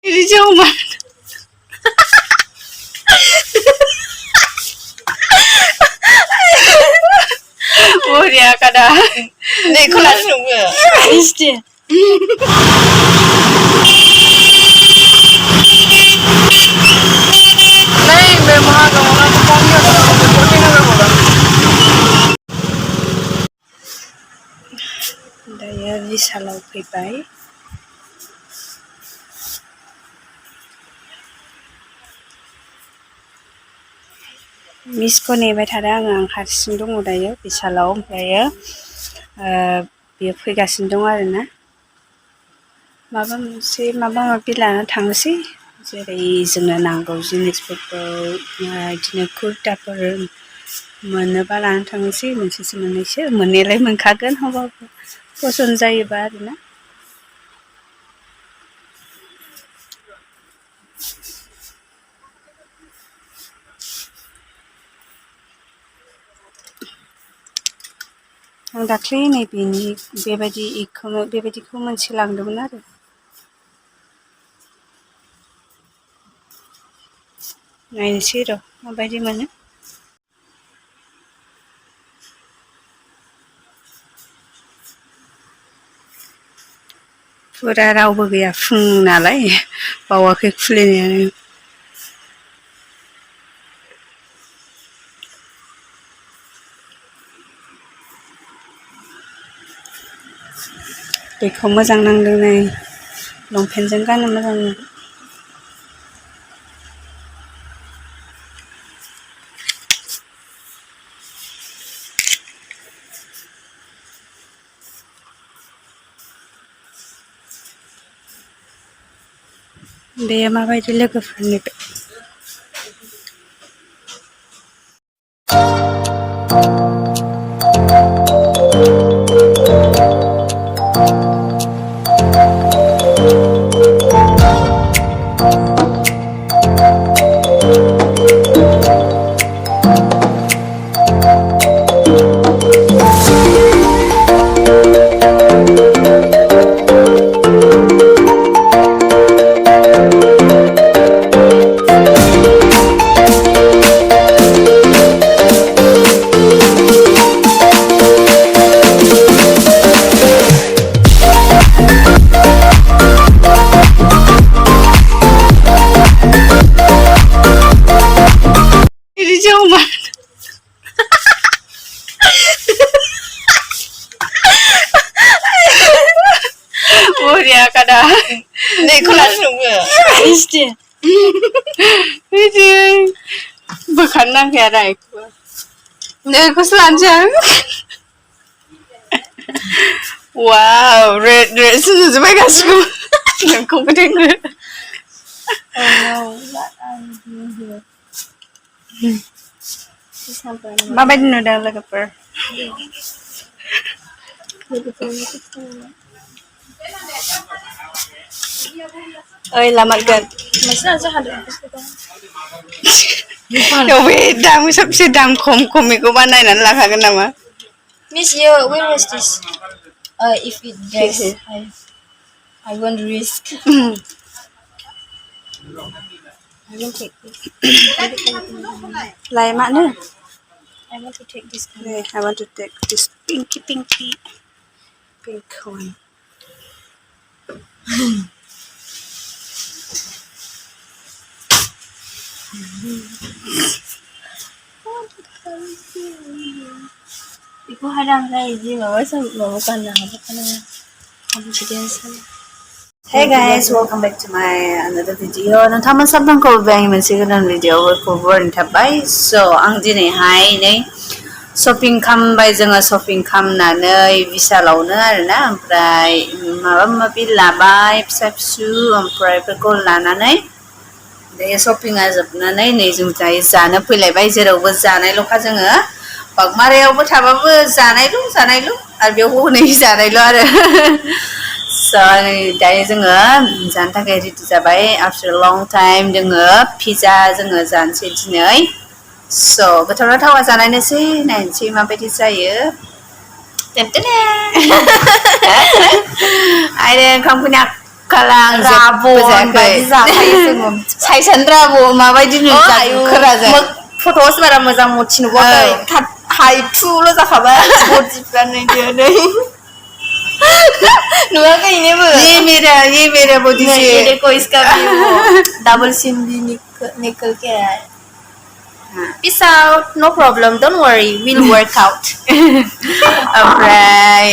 Ini cuma oh dia kada. Nih kelas nunggu. Isti. Nih memang kalau orang pokoknya seperti ini bola. Daya Vishalau फैबाय मिसखौ नेबाय थादों आं हारसिं दङ दायो बिशालाव ओमफ्रायो बियो फैगासिनो दं आरोना माबा माबि लाना थांनोसै जेरै जोंनो नांगौ जिनिसफोरखौ बिदिनो कुर्ताफोर मोनोबा लाना थांनोसै मोनसेसो मोननैसो मोननायालाय मोनखागोन होमबाबो पसन्द जायोबा आरोना आं दाख्लै नैबेनि बेबायदिखौ मोनसे लांदोंमोन आरो नायनोसै र' माबायदि मोनो फुरा रावबो गैया फुं नालाय बावाखै खुलिनायानो बेखौ मोजां नांदों नै लंपेन्टजों गाननो मोजां नांदों बेयो माबायदि लोगोफोरनि oh dia kada. Nih kelas nunggu. Isti. Ini bukan nang ya aku. Nih aku selanjang. Wow, red sudah sampai kasku. Aku penting. Oh no, what I'm doing here. Mama didn't know that like a fur. Oi, lamat kan? Masih aja ada. Yo, damu सबसे दाम खम इको बानायनानै लाखागोन नामा? Miss, where was this? If it gets, I won't risk. I will take this. Lai mana? I want to take this. I want to take this pinky pink one. Ibu hadang saya je, bawa kan lah, Hey guys, welcome back to my another video. नोंथांमोन साबधानखौ बें मोनसे गोदान भिडिअफोरखौ बरनि थाबाय so आं दिनैहाय नै shopping खालामबाय जोङो शपिं खालामनानै विशालावनो आरोना ओमफ्राय माबा माबि लाबाय फिसा फिसु ओमफ्राय बेफोरखौ लानानै बे शपिंआ जोबनानै नै जों जानो फैलायबाय जेरावबो जानायल'खा जोङो बागमारायावबो थाबाबो जानायल' आरो बेयाव हनै जानायल' आरो so दायो जोङो जानो थाखाय रेडि जाबाय after a long time जोङो पिज्जा जोङो जानोसै दिनै so गोथावना थावा जानायनोसै नायनोसै माबायदि जायो टेनटेने आरो ओंखाम खाला आं जेबो राबन जायाखै बायदि जाखायो जोङो साइसान राब' माबायदि नुजाजोबखोरा जों फट'आवसो बारा मोजां मथि नुवाखै हायथुल' जाखाबाय बडिफ्रानो नै नुवाखै इनोबो ये मेरा बॉडी नहीं से ये देखो इसका भी वो डबल सिम भी निकल के आया है Peace out, no problem, don't worry, we'll work out. ओमफ्राय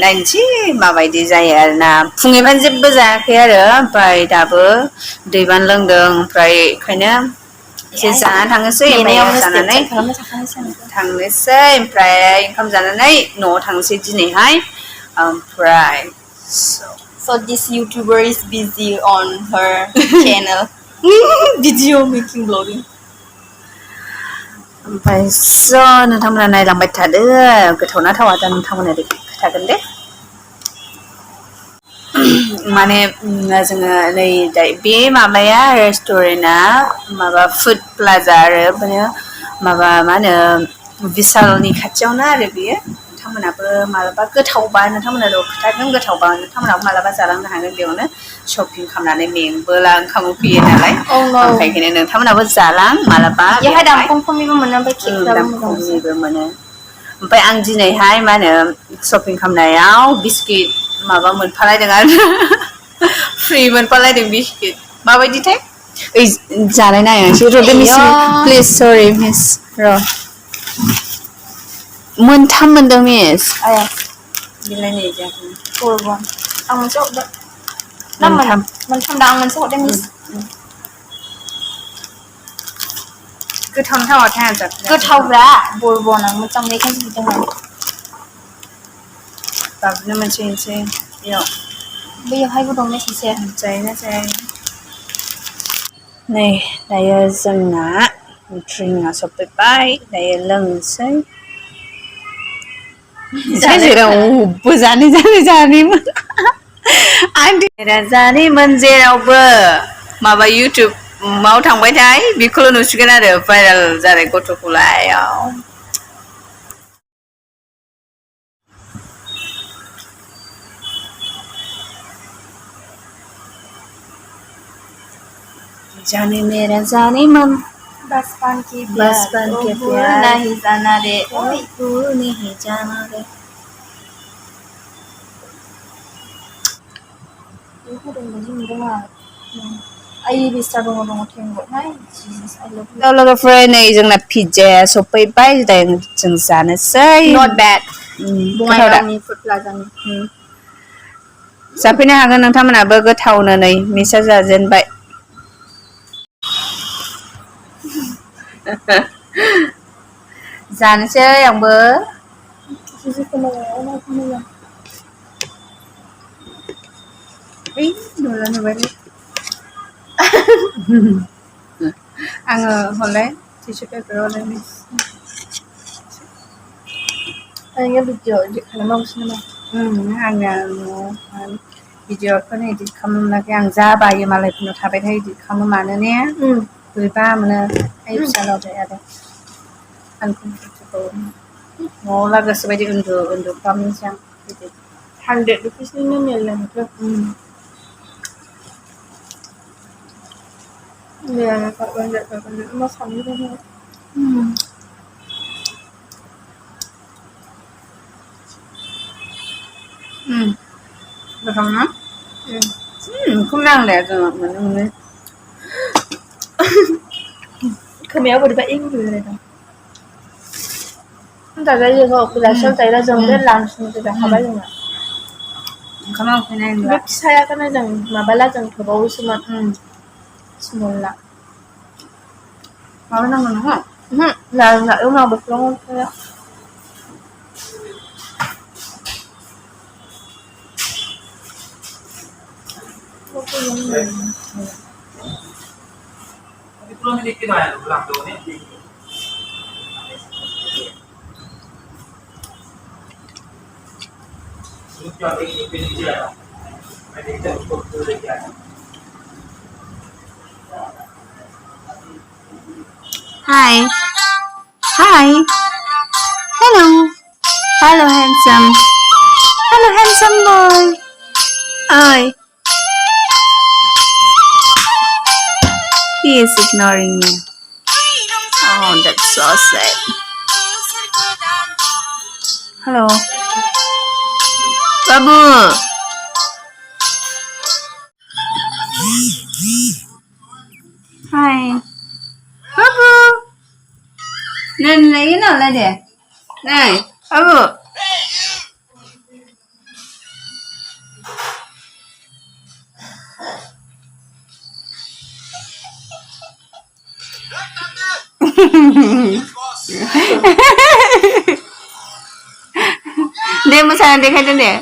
नायनोसै माबायदि जायो आरोना फुंनिफ्राय जेबो जायाखै आरो ओमफ्राय दाबो दैबान लोंदों ओमफ्राय ओंखायनो एसे जाना थांनोसै ओमफ्राय जानानै थांनोसै ओमफ्राय ओंखाम जानानै न'आव थांनोसै दिनैहाय ओमफ्राय So this YouTuber is busy on her channel. Video making vlogging. ओमफ्राय नोंथांमोना नायलांबाय थादो गोथावना थावा दा नोंथांमोना खोन्थागोन दे माने जोङो नै बे माबाया रेस्टुरेन्टआ माबा फुड प्लाजा आरो माबा मा होनो बिशालनि खाथियावनो आरो बेयो नोंथांमोनाबो मालाबा गोथावबा नोंथांमोनाल' खोन्थागोन गोथावबा नोंथांमोनाबो मालाबा जालांनो हागोन बेयावनो शपिं खालामनानै मेंबोला ओंखाम उखैयो नालाय ओमफ्राय ओंखायनो नोंथांमोनाबो जालां मालाबा बेहाय दाम खमनिबो मोनो ओमफ्राय केकफ्राबो मोजां मोनो ओमफ्राय आं दिनैहाय मा होनो शपिं खालामनायाव बिस्किट माबा मोनफालायदों आरो फ्रि मोनफालायदों बिस्किट माबायदिथाय ओइ जानाय नायनोसै र' मिस प्लिज सरि मिस र' मोनथाम मोनदों मिस बिलाय नै जाखै बरबन आं मोनसे हरदों मोनथाम दा आं मोनसे हरदों मिस गोथावनो थावाथाय आं जाफेराखै गोथावब्रा बरबन आं मोजां बेखायनो बिदों आं बाबुनो मोनसे होनोसै बेयाव बैयावहायबो दं सासे जायोना जाया नै दायो जोंना ड्रिंकआ सफैबाय दायो लोंनोसै जेरावबो जानायमोन आं जानायमोन जेरावबो माबा इउटुबाव थांबायथाय बेखौल' नुसिगोन आरो भाइरेल जानाय गथ'खौलाय जाने मेरा जाने मन बचपन के प्यार नहीं जाना रे नहीं जाना रे लोगोफोर नै जोंना पिज्जाया सफैबाय जों जानोसै नट बेड बङाइगावनि फुड प्लाजानि जाफैनो हागोन नोंथांमोनाबो गोथावनो नै मिसा जाजेनबाय जानोसै आंबो नुबाय आङो हरलाय टिसु पेपार हरलाय आंनिया भिडिअ इदिट खालामनांगौसो नामा आंना न'आव भिडिअफोरनो इदिट खालामनो मोनाखै आं जा बायो मालायफोरनाव थाबाय थायो इदिट खालामनो मानो ने बोरैबा मोनो आइ फिसालाव आरो आनकमफर्टेबोल न'आव लागासो बायदि उन्दु खालामनोसै आं 100 रुपिसनिनो मेरला माथो मेरला 500 मा साननो गोथावना बेखौ नांलाया जोङो मोनो खोमायाव बोरैबा एंग्रिलायदों जाजायो बेलासियाव जायोला जों बे लान्चनिफ्राय जाखाबाय जोङो ओंखामा उखैनाय बे नंला फिसायाखौनो जों माबाला जों थोबावोसोमोन स्मलला माबा नांगौ नोङो उनाव बेफोराव Hi. Hi. Hello. Hello, handsome. Hello, handsome boy. Oi. is ignoring me. Oh, that's so sad. Hello. Babu. Hi. Babu. Nên lấy nào lại để. Này, Babu. Dia mo sana dia kata dia.